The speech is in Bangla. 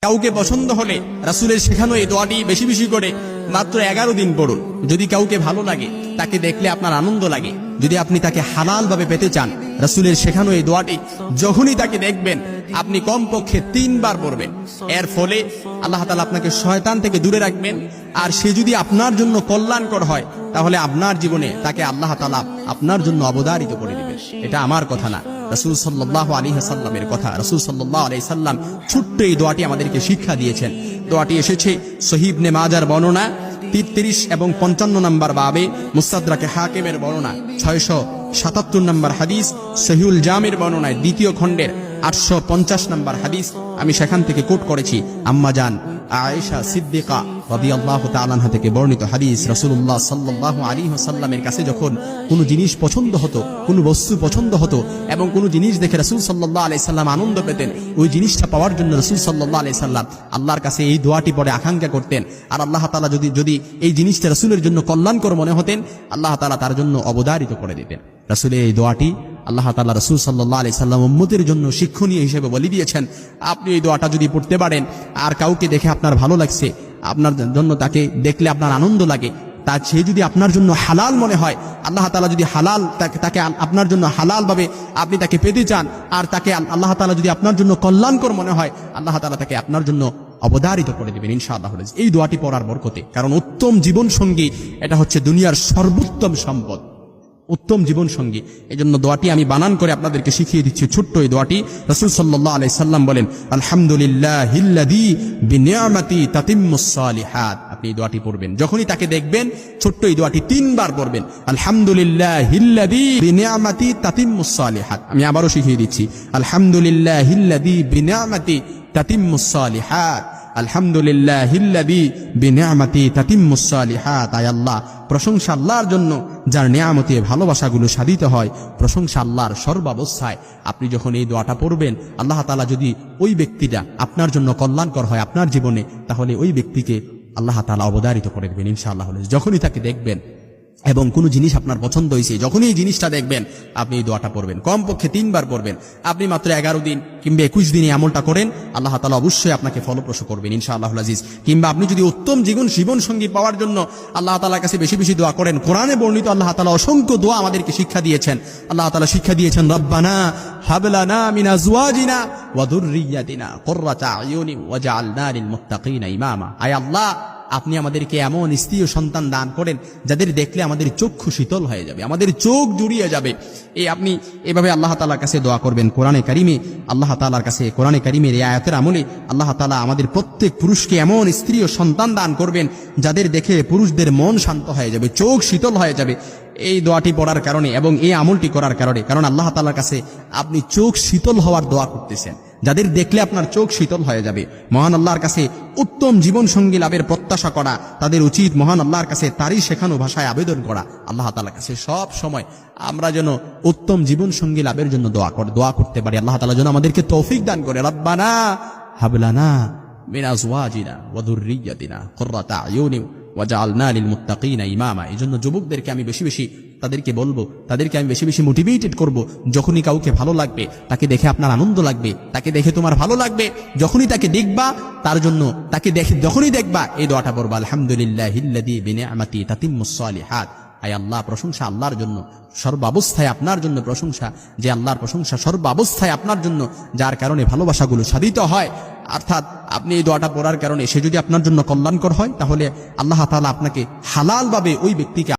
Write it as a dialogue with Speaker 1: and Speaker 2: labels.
Speaker 1: কাউকে পছন্দ হলে রাসূলের শেখানো এই দোয়াটি বেশি বেশি করে মাত্র 11 দিন পড়ুন। যদি কাউকে ভালো লাগে, তাকে দেখলে আপনার আনন্দ লাগে, যদি আপনি তাকে হালাল ভাবে পেতে চান, রাসূলের শেখানো এই দোয়াটি যখনই তাকে দেখবেন আপনি কমপক্ষে 3 বার পড়বেন। এর ফলে আল্লাহ তাআলা আপনাকে শয়তান থেকে দূরে রাখবেন। আর সে যদি আপনার জন্য কল্যাণকর হয়, তাহলে আপনার জীবনে তাকে আল্লাহ তাআলা আপনার জন্য অবধারিত করে দিবেন। এটা আমার কথা না, রাসূল সাল্লাল্লাহু আলাইহি ওয়াসাল্লামের কথা। রাসূল সাল্লাল্লাহু আলাইহি সাল্লাম ছোট্ট এই দোয়াটি আমাদেরকে শিক্ষা দিয়েছেন। দোয়াটি এসেছে সহিহ ইবনে মাজার বর্ণনা 33 এবং 55 নম্বর বাবে, মুস্তাদরাকে হাকিমের বর্ণনা 677 নম্বর হাদিস, সহিহুল জামির বর্ণনায় 2য় খণ্ডের 850 নম্বর হাদিস। আমি সেখান থেকে কোট করেছি আম্মা জান আয়েশা সিদ্দিকা রাদিয়াল্লাহু তাআলা আনহা থেকে বর্ণিত হাদিস। রাসূলুল্লাহ সাল্লাল্লাহু আলাইহি ওয়াসাল্লামের কাছে যখন কোনো জিনিস পছন্দ হতো, কোনো বস্তু পছন্দ হতো এবং কোনো জিনিস দেখে রাসূল সাল্লাল্লাহু আলাইহি সাল্লাম আনন্দ পেতেন, ওই জিনিসটা পাওয়ার জন্য রাসূল সাল্লাল্লাহু আলাইহি সাল্লাম আল্লাহর কাছে এই দোয়াটি পড়ে আকাঙ্ক্ষা করতেন। আর আল্লাহ তাআলা যদি এই জিনিসটা রাসূলের জন্য কল্যাণকর মনে হতেন, আল্লাহ তাআলা তার জন্য অবধারিত করে দিতেন। রাসূলের এই দোয়াটি আল্লাহ তাআলা রাসূল সাল্লাল্লাহু আলাইহি সাল্লাম উম্মতের জন্য শিক্ষণীয় হিসেবে বলে দিয়েছেন। আপনি এই দোয়াটা যদি পড়তে পারেন, আর কাউকে দেখে আপনার ভালো লাগছে, আপনার জন্য তাকে দেখলে আপনার আনন্দ লাগে, তা সে যদি আপনার জন্য হালাল মনে হয়, আল্লাহ তাআলা যদি হালাল তাকে আপনার জন্য হালাল ভাবে আপনি তাকে পেতে চান, আর তাকে আল্লাহ তাআলা যদি আপনার জন্য কল্যাণকর মনে হয়, আল্লাহ তাআলা তাকে আপনার জন্য অবধারিত করে দিবেন ইনশাআল্লাহ এই দোয়াটি পড়ার বরকতে। কারণ উত্তম জীবন সঙ্গী এটা হচ্ছে দুনিয়ার সর্বোত্তম সম্পদ, উত্তম জীবন সঙ্গী। এজন্য দোয়াটি আমি বানান করে আপনাদেরকে শিখিয়ে দিচ্ছি। ছোট্ট এই দোয়াটি রাসূল সাল্লাল্লাহু আলাইহি সাল্লাম বলেন, আলহামদুলিল্লাহিল্লাযী বিনিআমাতি তাতিম্মুস সালিহাত। আপনি এই দোয়াটি পড়বেন, যখনই তাকে দেখবেন ছোট্ট এই দোয়াটি 3 বার পড়বেন, আলহামদুলিল্লাহিল্লাযী বিনিআমাতি তাতিম্মুস সালিহাত। আমি আবারও শিখিয়ে দিচ্ছি, আলহামদুলিল্লাহিল্লাযী বিনিআমাতি তাতিম্মুস সালিহাত, আলহামদুলিল্লাহিল্লাযী বিনিআমাতি তাতিম্মুস সালিহাত। আয় আল্লাহ, প্রশংসা আল্লাহর জন্য যার নিয়ামতে ভালোবাসাগুলো সাধিত হয়। প্রশংসা আল্লাহর সর্বাবস্থায়। আপনি যখন এই দোয়াটা পড়বেন, আল্লাহ তাআলা যদি ওই ব্যক্তিটা আপনার জন্য কল্যাণকর হয় আপনার জীবনে, তাহলে ওই ব্যক্তিকে আল্লাহ তাআলা অবধারিত করে দেবেন ইনশাআল্লাহ। যখনই তাকে দেখবেন এবং কোনো জিনিস আপনার পছন্দ হয়েছে, যখনই এই জিনিসটা দেখবেন আপনি এই দোয়াটা পড়বেন, কমপক্ষে 3 বার পড়বেন। আপনি মাত্র 11 দিন কিংবা 21 দিনে আমলটা করেন, আল্লাহ তাআলা অবশ্যই আপনাকে ফলপ্রসূ করবেন ইনশাআল্লাহুল আজিজ। কিংবা আপনি যদি উত্তম জীবন সঙ্গী পাওয়ার জন্য আল্লাহ তাআলার কাছে বেশি বেশি দোয়া করেন, কোরআনে বর্ণিত আল্লাহ তাআলা অসংখ্য দোয়া আমাদেরকে শিক্ষা দিয়েছেন। আল্লাহ তাআলা শিক্ষা দিয়েছেন, রব্বানা হাব লানা মিন আজওয়াজিনা ওয়া যুররিয়াতিনা কুররাতা আয়ুনি ওয়াজআলনা লিল মুত্তাকিনা ইমামা। আয় আল্লাহ, আপনি আমাদেরকে এমন স্ত্রী ও সন্তান দান করেন যাদের দেখলে আমাদের চক্ষু শীতল হয়ে যাবে, আমাদের চোখ জুড়িয়ে যাবে। আপনি এভাবে আল্লাহ তাআলার কাছে দোয়া করবেন। কোরআনে কারিমে আল্লাহ তাআলার কাছে, কোরআনে কারিমের এই আয়াতের আমলে আল্লাহ তাআলা আমাদের প্রত্যেক পুরুষকে এমন স্ত্রী ও সন্তান দান করবেন যাদের দেখে পুরুষদের মন শান্ত হয়ে যাবে, চোখ শীতল হয়ে যাবে এই দোয়াটি পড়ার কারণে এবং এই আমলটি করার কারণে। কারণ আল্লাহ তাআলার কাছে আপনি চোখ শীতল হওয়ার দোয়া করতেছেন, যাদের দেখলে আপনার চোখ শীতল হয়ে যাবে। মহান আল্লাহর কাছে উত্তম জীবন সঙ্গী লাভের প্রত্যাশা করা তাদের উচিত। মহান আল্লাহর কাছে তারই শেখানো ভাষায় আবেদন করা। আল্লাহ তাআলার কাছে সব সময় আমরা যেন উত্তম জীবন সঙ্গী লাভের জন্য দোয়া করতে পারি। আল্লাহ তাআলা যেন আমাদেরকে তৌফিক দান করে। রব্বানা হাব লানা মিন আজওয়াজিনা ওয়া যুররিয়াতিনা কুররাতা আয়ুনি ওয়াজআলনা লিল মুত্তাকিনা ইমামা। এজন্য যুবকদেরকে আমি বেশি বেশি তাদেরকে বলবো, তাদেরকে আমি বেশি বেশি মোটিভেটেড করব। যখনই কাউকে ভালো লাগবে, তাকে দেখে আপনার আনন্দ লাগবে, তাকে দেখে তোমার ভালো লাগবে, যখনই তাকে দেখবা তার জন্য তাকে দেখে যখনই দেখবা এই দোয়াটা পড়বা, আলহামদুলিল্লাহিল্লাযী বিনিআমাতি তাতিম্মুস সালিহাত। আয় আল্লাহ, প্রশংসা আল্লাহর জন্য, সর্বাবস্থায় আপনার জন্য প্রশংসা, যে আল্লাহর প্রশংসা সর্বাবস্থায় আপনার জন্য, যার কারণে ভালোবাসাগুলো সাধিত হয়। অর্থাৎ আপনি এই দোয়াটা পড়ার কারণে সে যদি আপনার জন্য কল্যাণকর হয়, তাহলে আল্লাহ তাআলা আপনাকে হালালভাবে ওই ব্যক্তিকে